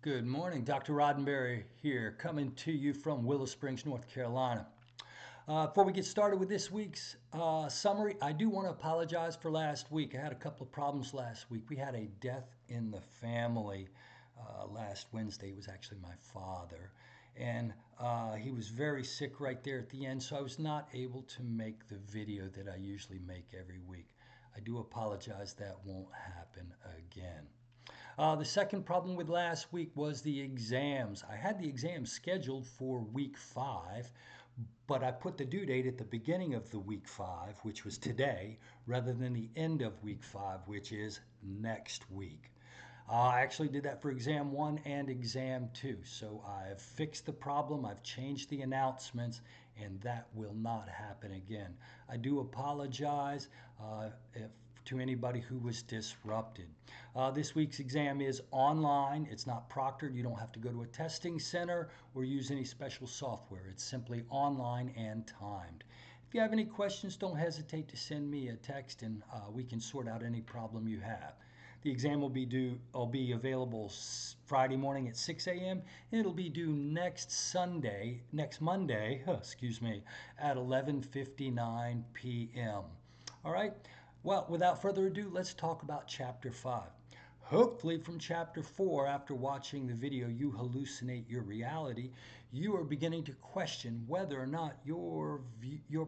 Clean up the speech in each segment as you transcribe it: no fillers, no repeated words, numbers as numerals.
Good morning, Dr. Roddenberry here, coming to you from Willow Springs, North Carolina. Before we get started with this week's summary, I do want to apologize for last week. I had a couple of problems last week. We had a death in the family last Wednesday. It was actually my father, and he was very sick right there at the end, so I was not able to make the video that I usually make every week. I do apologize. That won't happen again. The second problem with last week was the exams. I had the exams scheduled for week 5, but I put the due date at the beginning of the week 5, which was today, rather than the end of week 5, which is next week. I actually did that for exam 1 and exam 2. So I've fixed the problem, I've changed the announcements, and that will not happen again. I do apologize to anybody who was disrupted. This week's exam is online. It's not proctored. You don't have to go to a testing center or use any special software. It's simply online and timed. If you have any questions, don't hesitate to send me a text and we can sort out any problem you have. The exam will be available Friday morning at 6 a.m. It'll be due next Monday, at 11:59 p.m. All right. Well, without further ado, let's talk about Chapter 5. Hopefully from Chapter 4, after watching the video, You Hallucinate Your Reality, you are beginning to question whether or not your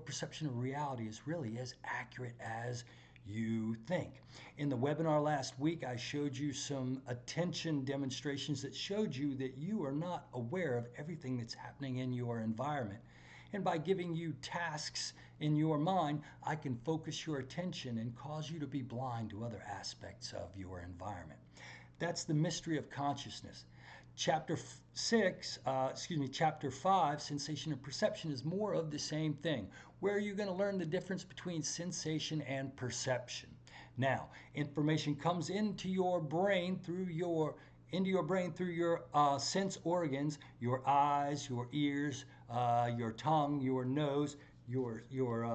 perception of reality is really as accurate as you think. In the webinar last week, I showed you some attention demonstrations that showed you that you are not aware of everything that's happening in your environment. And by giving you tasks in your mind, I can focus your attention and cause you to be blind to other aspects of your environment. That's the mystery of consciousness. Chapter 5, Sensation and Perception, is more of the same thing, where you're going to learn the difference between sensation and perception. Now, information comes into your brain through your sense organs, your eyes, your ears, your tongue, your nose, your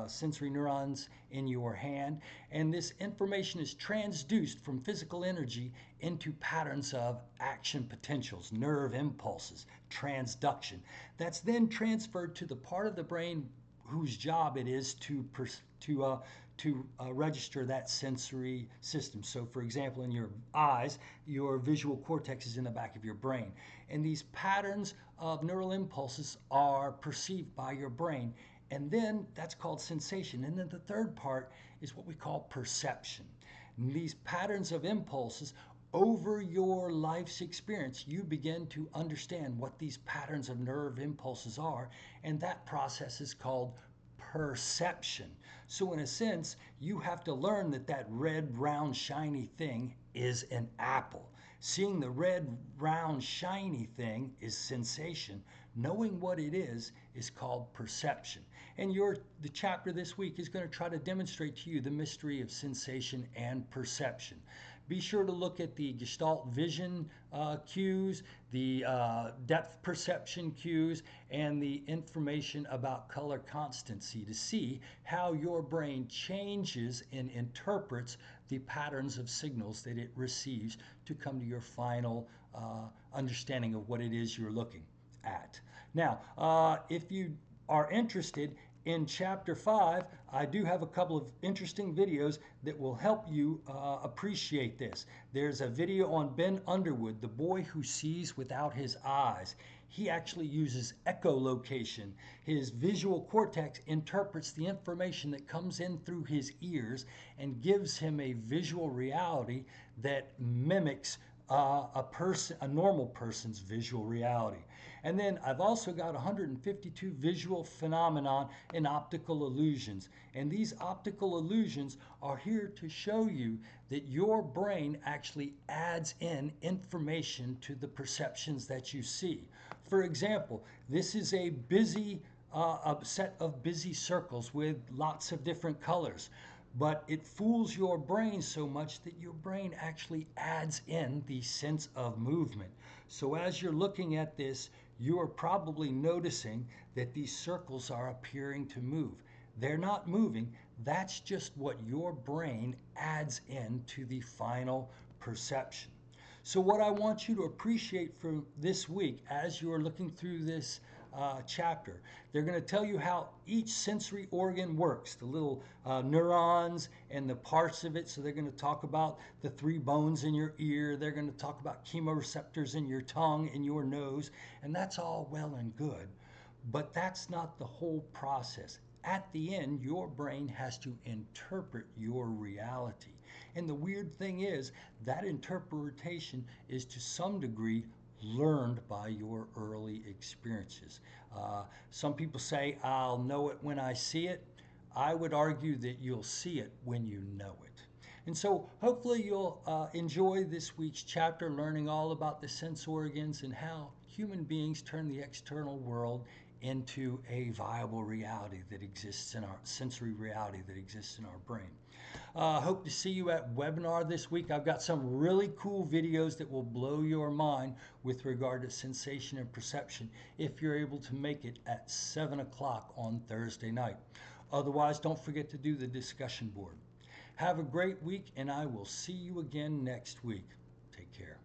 sensory neurons in your hand, and this information is transduced from physical energy into patterns of action potentials, nerve impulses, transduction. That's then transferred to the part of the brain whose job it is to register that sensory system. So for example, in your eyes, your visual cortex is in the back of your brain. And these patterns of neural impulses are perceived by your brain. And then that's called sensation. And then the third part is what we call perception. And these patterns of impulses, over your life's experience, you begin to understand what these patterns of nerve impulses are, and that process is called perception. So in a sense, you have to learn that that red, round, shiny thing is an apple. Seeing the red, round, shiny thing is sensation. Knowing what it is called perception. And the chapter this week is going to try to demonstrate to you the mystery of sensation and perception. Be sure to look at the Gestalt vision cues, the depth perception cues, and the information about color constancy to see how your brain changes and interprets the patterns of signals that it receives to come to your final understanding of what it is you're looking at. Now, if you are interested in Chapter 5, I do have a couple of interesting videos that will help you appreciate this. There's a video on Ben Underwood, the boy who sees without his eyes. He actually uses echolocation. His visual cortex interprets the information that comes in through his ears and gives him a visual reality that mimics a normal person's visual reality. And then I've also got 152 visual phenomenon in optical illusions. And these optical illusions are here to show you that your brain actually adds in information to the perceptions that you see. For example, this is a set of busy circles with lots of different colors. But it fools your brain so much that your brain actually adds in the sense of movement. So as you're looking at this, you're probably noticing that these circles are appearing to move. They're not moving. That's just what your brain adds into the final perception. So what I want you to appreciate from this week as you're looking through this chapter, they're going to tell you how each sensory organ works, the little neurons and the parts of it. So they're going to talk about the 3 bones in your ear. They're going to talk about chemoreceptors in your tongue and your nose. And that's all well and good. But that's not the whole process. At the end, your brain has to interpret your reality. And the weird thing is, that interpretation is to some degree learned by your early experiences. Some people say, I'll know it when I see it. I would argue that you'll see it when you know it. And so hopefully you'll enjoy this week's chapter, learning all about the sense organs and how human beings turn the external world into a viable reality that exists in our sensory reality that exists in our brain. Hope to see you at webinar this week. I've got some really cool videos that will blow your mind with regard to sensation and perception if you're able to make it at 7 o'clock on Thursday night. Otherwise, don't forget to do the discussion board. Have a great week, and I will see you again next week. Take care.